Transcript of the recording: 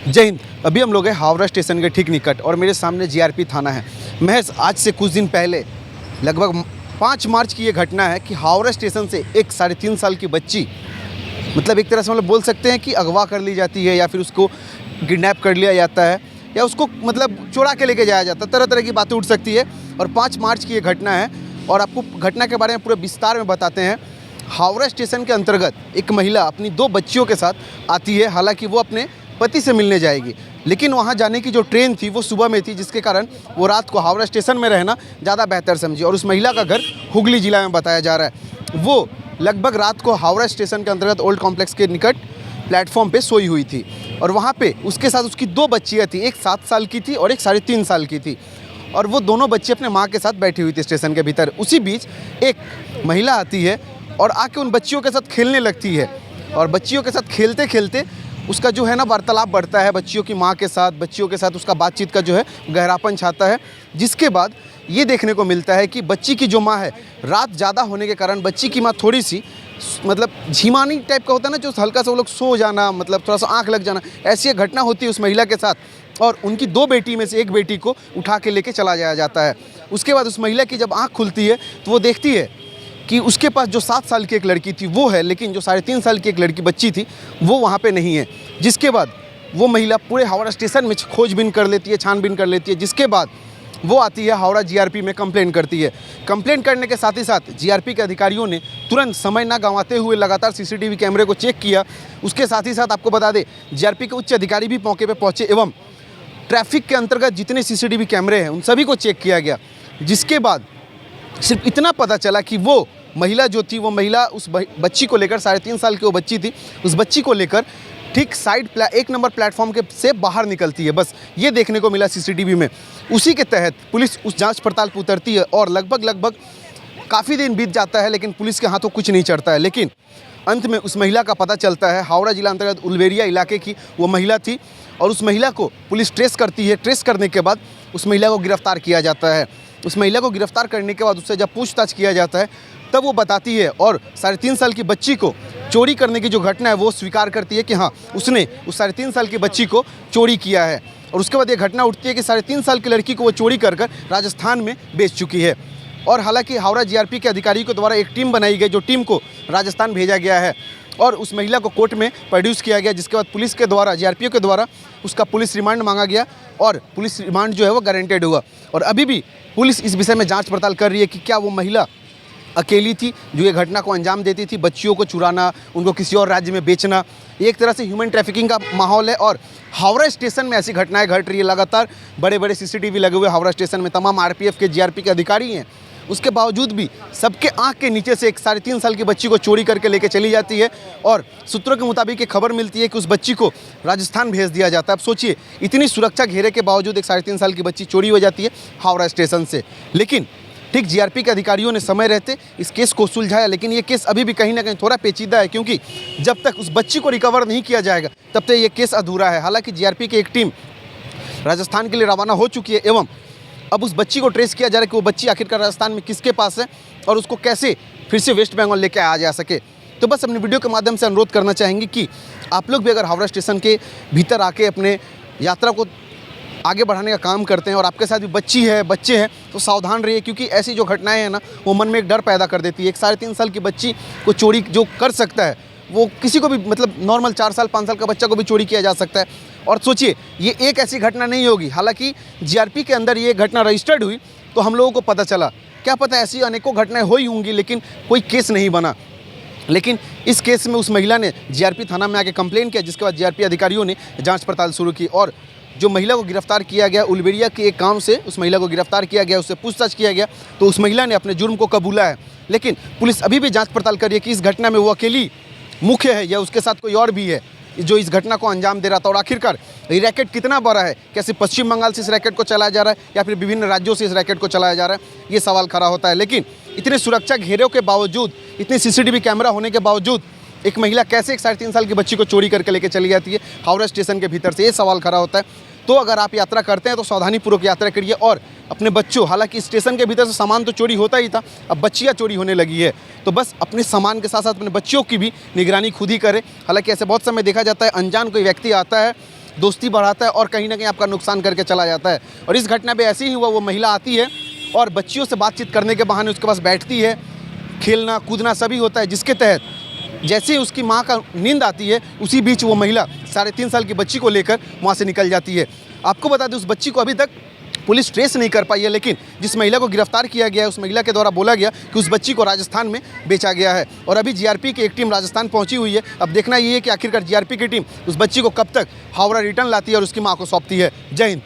जय हिंद। अभी हम लोग हैं हावड़ा स्टेशन के ठीक निकट और मेरे सामने जीआरपी थाना है। महज आज से कुछ दिन पहले लगभग 5 मार्च की ये घटना है कि हावड़ा स्टेशन से एक 3.5 साल की बच्ची मतलब एक तरह से बोल सकते हैं कि अगवा कर ली जाती है या फिर उसको किडनैप कर लिया जाता है या उसको मतलब चुरा के लेके जाया जाता है। तरह तरह की बातें उठ सकती है और 5 मार्च की ये घटना है और आपको घटना के बारे में पूरे विस्तार में बताते हैं। हावड़ा स्टेशन के अंतर्गत एक महिला अपनी 2 बच्चियों के साथ आती है। हालांकि वो अपने पति से मिलने जाएगी, लेकिन वहाँ जाने की जो ट्रेन थी वो सुबह में थी, जिसके कारण वो रात को हावड़ा स्टेशन में रहना ज़्यादा बेहतर समझी। और उस महिला का घर हुगली जिला में बताया जा रहा है। वो लगभग रात को हावड़ा स्टेशन के अंतर्गत ओल्ड कॉम्प्लेक्स के निकट प्लेटफॉर्म पे सोई हुई थी और वहाँ पे उसके साथ उसकी 2 बच्चियाँ थी, एक 7 साल की थी और एक 3.5 साल की थी। और वो दोनों बच्ची अपने माँ के साथ बैठी हुई थी स्टेशन के भीतर। उसी बीच एक महिला आती है और आके उन बच्चियों के साथ खेलने लगती है और बच्चियों के साथ खेलते खेलते उसका जो है ना वार्तालाप बढ़ता है बच्चियों की माँ के साथ। बच्चियों के साथ उसका बातचीत का जो है गहरापन छाता है, जिसके बाद ये देखने को मिलता है कि बच्ची की जो माँ है, रात ज़्यादा होने के कारण बच्ची की माँ थोड़ी सी मतलब झिमानी टाइप का होता है ना, जो हल्का सा वो लोग सो जाना, मतलब थोड़ा सा आँख लग जाना, ऐसी एक घटना होती है उस महिला के साथ। और उनकी 2 बेटी में से एक बेटी को उठा के लेके चला जाया जाता है। उसके बाद उस महिला की जब आँख खुलती है तो वो देखती है कि उसके पास जो 7 साल की एक लड़की थी वो है, लेकिन जो 3.5 साल की एक लड़की बच्ची थी वो वहाँ पे नहीं है। जिसके बाद वो महिला पूरे हावड़ा स्टेशन में खोजबीन कर लेती है, छानबीन कर लेती है। जिसके बाद वो आती है हावड़ा जीआरपी में कंप्लेंट करती है। कंप्लेंट करने के साथ ही साथ जीआरपी के अधिकारियों ने तुरंत समय ना गंवाते हुए लगातार सीसीटीवी कैमरे को चेक किया। उसके साथ ही साथ आपको बता दें, जीआरपी के उच्च अधिकारी भी मौके पर पहुँचे एवं ट्रैफिक के अंतर्गत जितने सीसीटीवी कैमरे हैं उन सभी को चेक किया गया। जिसके बाद सिर्फ इतना पता चला कि वो महिला जो थी, वो महिला उस बच्ची को लेकर 3.5 साल की वो बच्ची थी, उस बच्ची को लेकर ठीक साइड 1 नंबर प्लेटफॉर्म के से बाहर निकलती है। बस ये देखने को मिला सीसीटीवी में। उसी के तहत पुलिस उस जांच पड़ताल पर उतरती है और लगभग काफ़ी दिन बीत जाता है, लेकिन पुलिस के हाथों कुछ नहीं चढ़ता है। लेकिन अंत में उस महिला का पता चलता है। हावड़ा जिला अंतर्गत उलवेरिया इलाके की वो महिला थी और उस महिला को पुलिस ट्रेस करती है। ट्रेस करने के बाद उस महिला को गिरफ्तार किया जाता है। उस महिला को गिरफ्तार करने के बाद उससे जब पूछताछ किया जाता है तब वो बताती है और 3.5 साल की बच्ची को चोरी करने की जो घटना है वो स्वीकार करती है कि हाँ, उसने उस 3.5 साल की बच्ची को चोरी किया है। और उसके बाद ये घटना उठती है कि 3.5 साल की लड़की को वो चोरी कर राजस्थान में बेच चुकी है। और हालांकि हावड़ा जीआरपी के अधिकारियों के द्वारा एक टीम बनाई गई, जो टीम को राजस्थान भेजा गया है और उस महिला को कोर्ट में प्रोड्यूस किया गया। जिसके बाद पुलिस के द्वारा, जीआरपी के द्वारा उसका पुलिस रिमांड मांगा गया और पुलिस रिमांड जो है वो गारंटेड हुआ। और अभी भी पुलिस इस विषय में जांच पड़ताल कर रही है कि क्या वो महिला अकेली थी जो ये घटना को अंजाम देती थी। बच्चियों को चुराना, उनको किसी और राज्य में बेचना, एक तरह से ह्यूमन ट्रैफिकिंग का माहौल है। और हावड़ा स्टेशन में ऐसी घटनाएं घट रही है लगातार। बड़े बड़े सीसीटीवी लगे हुए हावड़ा स्टेशन में, तमाम आरपीएफ के, जीआरपी के अधिकारी हैं। उसके बावजूद भी सबके आंख के नीचे से एक 3.5 साल की बच्ची को चोरी करके लेके चली जाती है और सूत्रों के मुताबिक एक खबर मिलती है कि उस बच्ची को राजस्थान भेज दिया जाता है। अब सोचिए, इतनी सुरक्षा घेरे के बावजूद एक 3.5 साल की बच्ची चोरी हो जाती है हावड़ा स्टेशन से। लेकिन ठीक जीआरपी के अधिकारियों ने समय रहते इस केस को सुलझाया, लेकिन ये केस अभी भी कहीं ना कहीं थोड़ा पेचीदा है, क्योंकि जब तक उस बच्ची को रिकवर नहीं किया जाएगा तब तक ये केस अधूरा है। हालांकि जीआरपी की एक टीम राजस्थान के लिए रवाना हो चुकी है एवं अब उस बच्ची को ट्रेस किया जा रहा है कि वो बच्ची आखिरकार राजस्थान में किसके पास है और उसको कैसे फिर से वेस्ट बंगाल लेके आ जा सके। तो बस अपने वीडियो के माध्यम से अनुरोध करना चाहेंगे कि आप लोग भी अगर हावड़ा स्टेशन के भीतर आके अपने यात्रा को आगे बढ़ाने का काम करते हैं और आपके साथ भी बच्ची है, बच्चे हैं, तो सावधान रहिए, क्योंकि ऐसी जो घटनाएं हैं ना वो मन में एक डर पैदा कर देती है। एक 3.5 साल की बच्ची को चोरी जो कर सकता है वो किसी को भी, मतलब नॉर्मल 4 साल 5 साल का बच्चा को भी चोरी किया जा सकता है। और सोचिए, ये एक ऐसी घटना नहीं होगी। हालांकि जीआरपी के अंदर ये घटना रजिस्टर्ड हुई तो हम लोगों को पता चला, क्या पता ऐसी अनेकों घटनाएं हुई होंगी, लेकिन कोई केस नहीं बना। लेकिन इस केस में उस महिला ने जीआरपी थाना में आके कंप्लेन किया, जिसके बाद जीआरपी अधिकारियों ने जांच पड़ताल शुरू की और जो महिला को गिरफ्तार किया गया, उलवेरिया के एक गांव से उस महिला को गिरफ्तार किया गया, उससे पूछताछ किया गया तो उस महिला ने अपने जुर्म को कबूला है। लेकिन पुलिस अभी भी जांच पड़ताल कर रही है कि इस घटना में वो अकेली मुख्य है या उसके साथ कोई और भी है जो इस घटना को अंजाम दे रहा था। और आखिरकार ये रैकेट कितना बड़ा है, कैसे पश्चिम बंगाल से इस रैकेट को चलाया जा रहा है या फिर विभिन्न राज्यों से इस रैकेट को चलाया जा रहा है, ये सवाल खड़ा होता है। लेकिन इतने सुरक्षा घेरों के बावजूद, इतने सीसीटीवी कैमरा होने के बावजूद एक महिला कैसे एक 3.5 साल की बच्ची को चोरी करके लेके चली जाती है हावड़ा स्टेशन के भीतर से, ये सवाल खड़ा होता है। तो अगर आप यात्रा करते हैं तो सावधानीपूर्वक यात्रा करिए और अपने बच्चों, हालांकि स्टेशन के भीतर से सामान तो चोरी होता ही था, अब बच्चियाँ चोरी होने लगी है, तो बस अपने सामान के साथ साथ अपने बच्चियों की भी निगरानी खुद ही करें। हालांकि ऐसे बहुत समय देखा जाता है, अनजान कोई व्यक्ति आता है दोस्ती बढ़ाता है और कहीं ना कहीं आपका नुकसान करके चला जाता है। और इस घटना पे ऐसे ही हुआ, वो महिला आती है और बच्चियों से बातचीत करने के बहाने उसके पास बैठती है, खेलना कूदना सभी होता है, जिसके तहत जैसे ही उसकी माँ का नींद आती है उसी बीच वो महिला 3.5 साल की बच्ची को लेकर वहाँ से निकल जाती है। आपको बता दें उस बच्ची को अभी तक पुलिस ट्रेस नहीं कर पाई है, लेकिन जिस महिला को गिरफ्तार किया गया है उस महिला के द्वारा बोला गया कि उस बच्ची को राजस्थान में बेचा गया है। और अभी जीआरपी की एक टीम राजस्थान पहुंची हुई है। अब देखना ये है कि आखिरकार जीआरपी की टीम उस बच्ची को कब तक हावड़ा रिटर्न लाती है और उसकी मां को सौंपती है। जय हिंद।